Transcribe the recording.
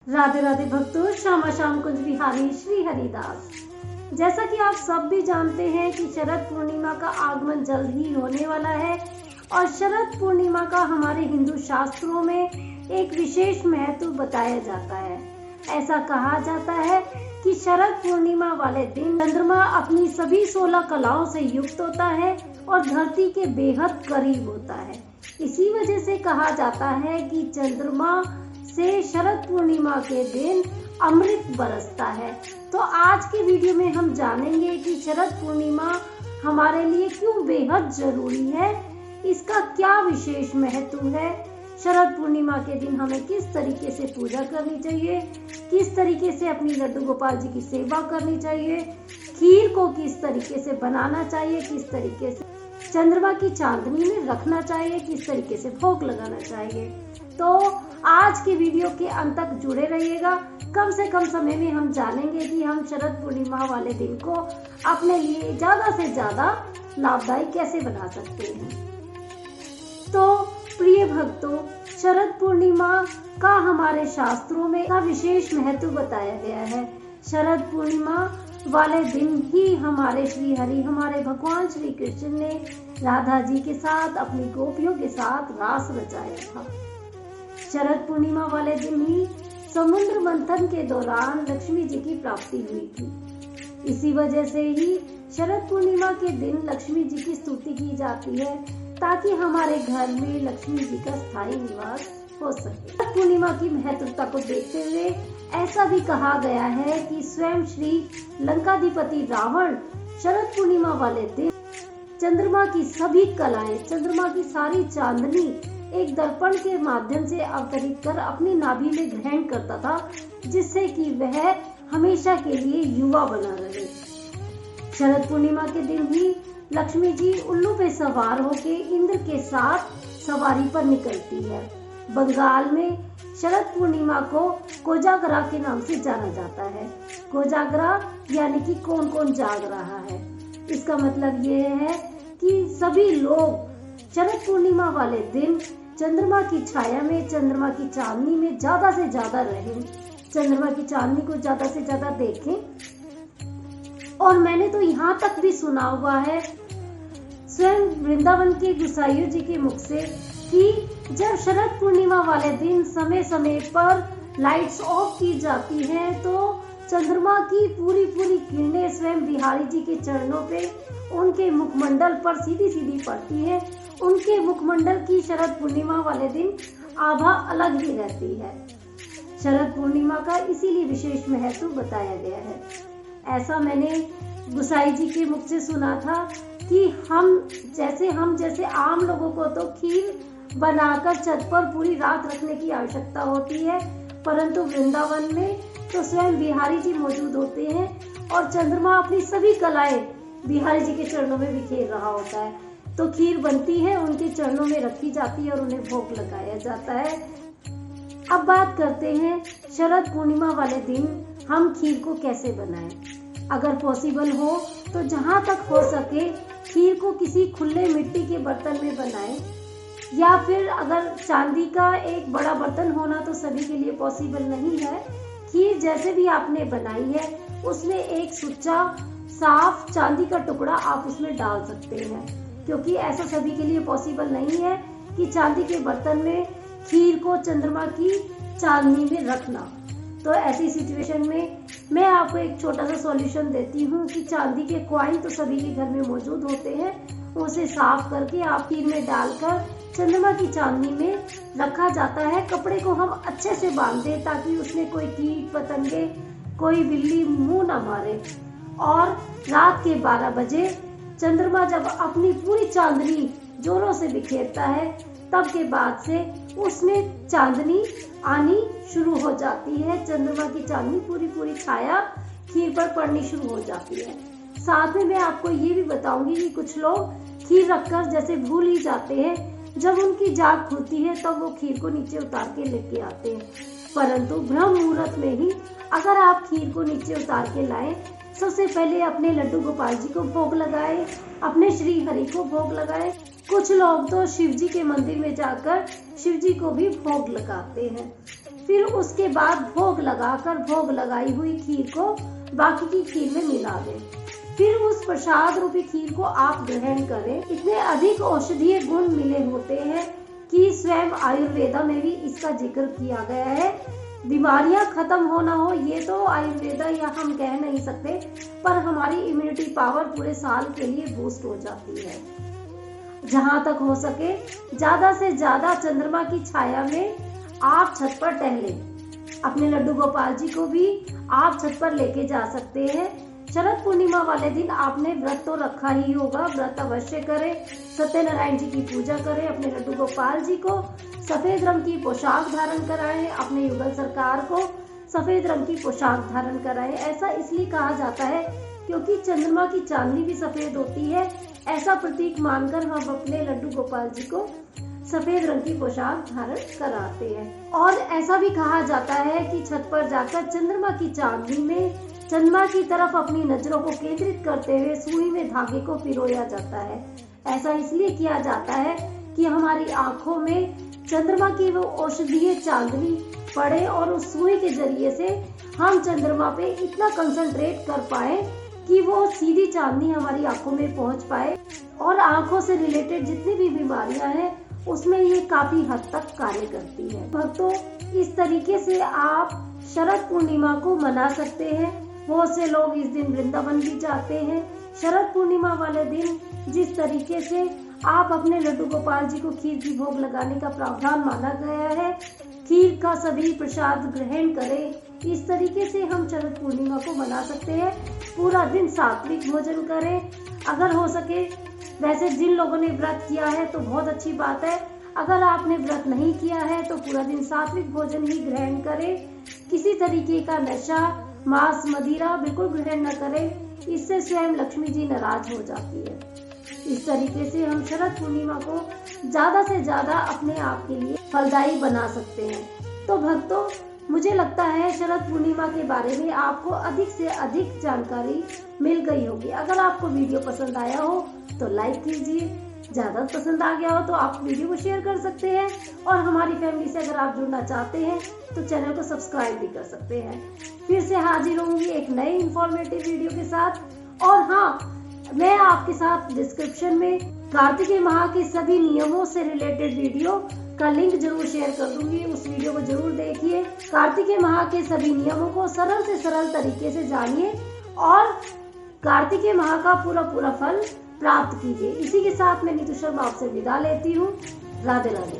राधे राधे भक्तों, श्यामा श्याम कुंज बिहारी श्री हरिदास। जैसा कि आप सब भी जानते हैं कि शरद पूर्णिमा का आगमन जल्द ही होने वाला है और शरद पूर्णिमा का हमारे हिंदू शास्त्रों में एक विशेष महत्व बताया जाता है। ऐसा कहा जाता है कि शरद पूर्णिमा वाले दिन चंद्रमा अपनी सभी 16 कलाओं से युक्त होता है और धरती के बेहद करीब होता है। इसी वजह से कहा जाता है कि चंद्रमा से शरद पूर्णिमा के दिन अमृत बरसता है। तो आज के वीडियो में हम जानेंगे कि शरद पूर्णिमा हमारे लिए क्यों बेहद जरूरी है, इसका क्या विशेष महत्व है, शरद पूर्णिमा के दिन हमें किस तरीके से पूजा करनी चाहिए, किस तरीके से अपनी लड्डू गोपाल जी की सेवा करनी चाहिए, खीर को किस तरीके से बनाना चाहिए, किस तरीके से चंद्रमा की चांदनी में रखना चाहिए, किस तरीके से भोग लगाना चाहिए। तो आज के वीडियो के अंत तक जुड़े रहिएगा। कम से कम समय में हम जानेंगे कि हम शरद पूर्णिमा वाले दिन को अपने लिए ज्यादा से ज्यादा लाभदायी कैसे बना सकते हैं। तो प्रिय भक्तों, शरद पूर्णिमा का हमारे शास्त्रों में का विशेष महत्व बताया गया है। शरद पूर्णिमा वाले दिन ही हमारे श्री हरि, हमारे भगवान श्री कृष्ण ने राधा जी के साथ, अपनी गोपियों के साथ रास रचाया था। शरद पूर्णिमा वाले दिन ही समुद्र मंथन के दौरान लक्ष्मी जी की प्राप्ति हुई थी। इसी वजह से ही शरद पूर्णिमा के दिन लक्ष्मी जी की स्तुति की जाती है ताकि हमारे घर में लक्ष्मी जी का स्थायी निवास हो सके। शरद पूर्णिमा की महत्वता को देखते हुए ऐसा भी कहा गया है कि स्वयं श्री लंकाधिपति रावण शरद पूर्णिमा वाले दिन चंद्रमा की सभी कलाएं, चंद्रमा की सारी चांदनी एक दर्पण के माध्यम से अवतरित कर अपनी नाभि में ग्रहण करता था, जिससे कि वह हमेशा के लिए युवा बना रहे। शरद पूर्णिमा के दिन ही लक्ष्मी जी उल्लू पे सवार होकर इंद्र के साथ सवारी पर निकलती है। बंगाल में शरद पूर्णिमा को कोजागरा के नाम से जाना जाता है। कोजागरा यानी कि कौन कौन जाग रहा है। इसका मतलब ये है कि सभी लोग शरद पूर्णिमा वाले दिन चंद्रमा की छाया में, चंद्रमा की चांदनी में ज्यादा से ज्यादा रहें, चंद्रमा की चांदनी को ज्यादा से ज्यादा देखें। और मैंने तो यहाँ तक भी सुना हुआ है स्वयं वृंदावन के गुसाइयों जी के मुख से कि जब शरद पूर्णिमा वाले दिन समय समय पर लाइट्स ऑफ की जाती हैं तो चंद्रमा की पूरी पूरी किरणें स्वयं बिहारी जी के चरणों पे, उनके मुखमंडल पर सीधी सीधी पड़ती है। उनके मुखमंडल की शरद पूर्णिमा वाले दिन आभा अलग ही रहती है। शरद पूर्णिमा का इसीलिए विशेष महत्व बताया गया है। ऐसा मैंने गुसाई जी के मुख से सुना था कि हम जैसे आम लोगों को तो खीर बनाकर छत पर पूरी रात रखने की आवश्यकता होती है, परंतु वृंदावन में तो स्वयं बिहारी जी मौजूद होते हैं और चंद्रमा अपनी सभी कलाएं बिहारी जी के चरणों में बिखेर रहा होता है। तो खीर बनती है, उनके चरणों में रखी जाती है और उन्हें भोग लगाया जाता है। अब बात करते हैं शरद पूर्णिमा वाले दिन हम खीर को कैसे बनाएं। अगर पॉसिबल हो तो जहां तक हो सके खीर को किसी खुले मिट्टी के बर्तन में बनाएं, या फिर अगर चांदी का एक बड़ा बर्तन होना तो सभी के लिए पॉसिबल नहीं है। खीर जैसे भी आपने बनाई है उसमें एक सुच्चा साफ चांदी का टुकड़ा आप उसमें डाल सकते हैं, क्योंकि ऐसा सभी के लिए पॉसिबल नहीं है कि चांदी के बर्तन में खीर को चंद्रमा की चांदनी में रखना। तो ऐसी सिचुएशन में मैं आपको एक छोटा सा सॉल्यूशन देती हूँ कि चांदी के कॉइन तो सभी के घर में मौजूद होते हैं, उसे साफ करके आप खीर में डालकर चंद्रमा की चांदनी में रखा जाता है। कपड़े को हम अच्छे से बांध दें ताकि उसमें कोई कीट पतंगे, कोई बिल्ली मुंह न मारे। और रात के 12 बजे चंद्रमा जब अपनी पूरी चांदनी जोरों से बिखेरता है, तब के बाद से उसमें चांदनी आनी शुरू हो जाती है। चंद्रमा की चांदनी पूरी पूरी छाया खीर पर पड़नी शुरू हो जाती है। साथ में मैं आपको ये भी बताऊंगी कि कुछ लोग खीर रखकर जैसे भूल ही जाते हैं, जब उनकी जाग खुलती है तब वो खीर को नीचे उतार के लेके आते हैं। परंतु ब्रह्म मुहूर्त में ही अगर आप खीर को नीचे उतार के लाएं, सबसे पहले अपने लड्डू गोपाल जी को भोग लगाए, अपने श्री हरि को भोग लगाए। कुछ लोग तो शिव जी के मंदिर में जाकर शिव जी को भी भोग लगाते हैं। फिर उसके बाद भोग लगाकर भोग लगाई हुई खीर को बाकी की खीर में मिला दें। फिर उस प्रसाद रूपी खीर को आप ग्रहण करें। इतने अधिक औषधीय गुण मिले होते हैं कि स्वयं आयुर्वेदा में भी इसका जिक्र किया गया है। बीमारियां खत्म होना हो ये तो आयुर्वेदा या हम कह नहीं सकते, पर हमारी इम्यूनिटी पावर पूरे साल के लिए बूस्ट हो जाती है। जहां तक हो सके ज्यादा से ज्यादा चंद्रमा की छाया में आप छत पर टहलें। अपने लड्डू गोपाल जी को भी आप छत पर लेके जा सकते हैं। शरद पूर्णिमा वाले दिन आपने व्रत तो रखा ही होगा, व्रत अवश्य करें। सत्यनारायण जी की पूजा करें, अपने लड्डू गोपाल जी को सफेद रंग की पोशाक धारण कराएं, अपने युगल सरकार को सफेद रंग की पोशाक धारण कराएं। ऐसा इसलिए कहा जाता है क्योंकि चंद्रमा की चांदनी भी सफेद होती है। ऐसा प्रतीक मानकर हम अपने लड्डू गोपाल जी को सफेद रंग की पोशाक धारण कराते हैं। और ऐसा भी कहा जाता है कि छत पर जाकर चंद्रमा की चांदनी में चंद्रमा की तरफ अपनी नजरों को केंद्रित करते हुए सुई में धागे को पिरोया जाता है। ऐसा इसलिए किया जाता है कि हमारी आंखों में चंद्रमा की वो औषधीय चांदनी पड़े और उस सुई के जरिए से हम चंद्रमा पे इतना कंसंट्रेट कर पाए कि वो सीधी चांदनी हमारी आंखों में पहुंच पाए और आंखों से रिलेटेड जितनी भी बीमारियां हैं उसमें ये काफी हद तक कार्य करती है। भक्तों, इस तरीके से आप शरद पूर्णिमा को मना सकते हैं। बहुत से लोग इस दिन वृंदावन भी जाते हैं। शरद पूर्णिमा वाले दिन जिस तरीके से आप अपने लड्डू गोपाल जी को खीर की भोग लगाने का प्रावधान माना गया है, खीर का सभी प्रसाद ग्रहण करें। इस तरीके से हम शरद पूर्णिमा को मना सकते हैं। पूरा दिन सात्विक भोजन करें अगर हो सके। वैसे जिन लोगों ने व्रत किया है तो बहुत अच्छी बात है। अगर आपने व्रत नहीं किया है तो पूरा दिन सात्विक भोजन ही ग्रहण करें। किसी तरीके का नशा, मांस, मदिरा बिल्कुल ग्रहण न करें। इससे स्वयं लक्ष्मी जी नाराज हो जाती है। इस तरीके से हम शरद पूर्णिमा को ज्यादा से ज्यादा अपने आप के लिए फलदायी बना सकते हैं। तो भक्तों, मुझे लगता है शरद पूर्णिमा के बारे में आपको अधिक से अधिक जानकारी मिल गई होगी। अगर आपको वीडियो पसंद आया हो तो लाइक कीजिए, ज्यादा पसंद आ गया हो तो आप वीडियो को शेयर कर सकते हैं और हमारी फैमिली से अगर आप जुड़ना चाहते हैं तो चैनल को सब्सक्राइब भी कर सकते हैं। फिर से हाजिर होंगी एक नई इंफॉर्मेटिव वीडियो के साथ। और हाँ, मैं आपके साथ डिस्क्रिप्शन में कार्तिकेय माह के सभी नियमों से रिलेटेड वीडियो का लिंक जरूर शेयर कर दूंगी। उस वीडियो को जरूर देखिए। कार्तिकेय माह के सभी नियमों को सरल से सरल तरीके से जानिए और कार्तिकेय माह का पूरा फल प्राप्त कीजिए। इसी के साथ मैं नीतू शर्मा आपसे विदा लेती हूँ। राधे राधे।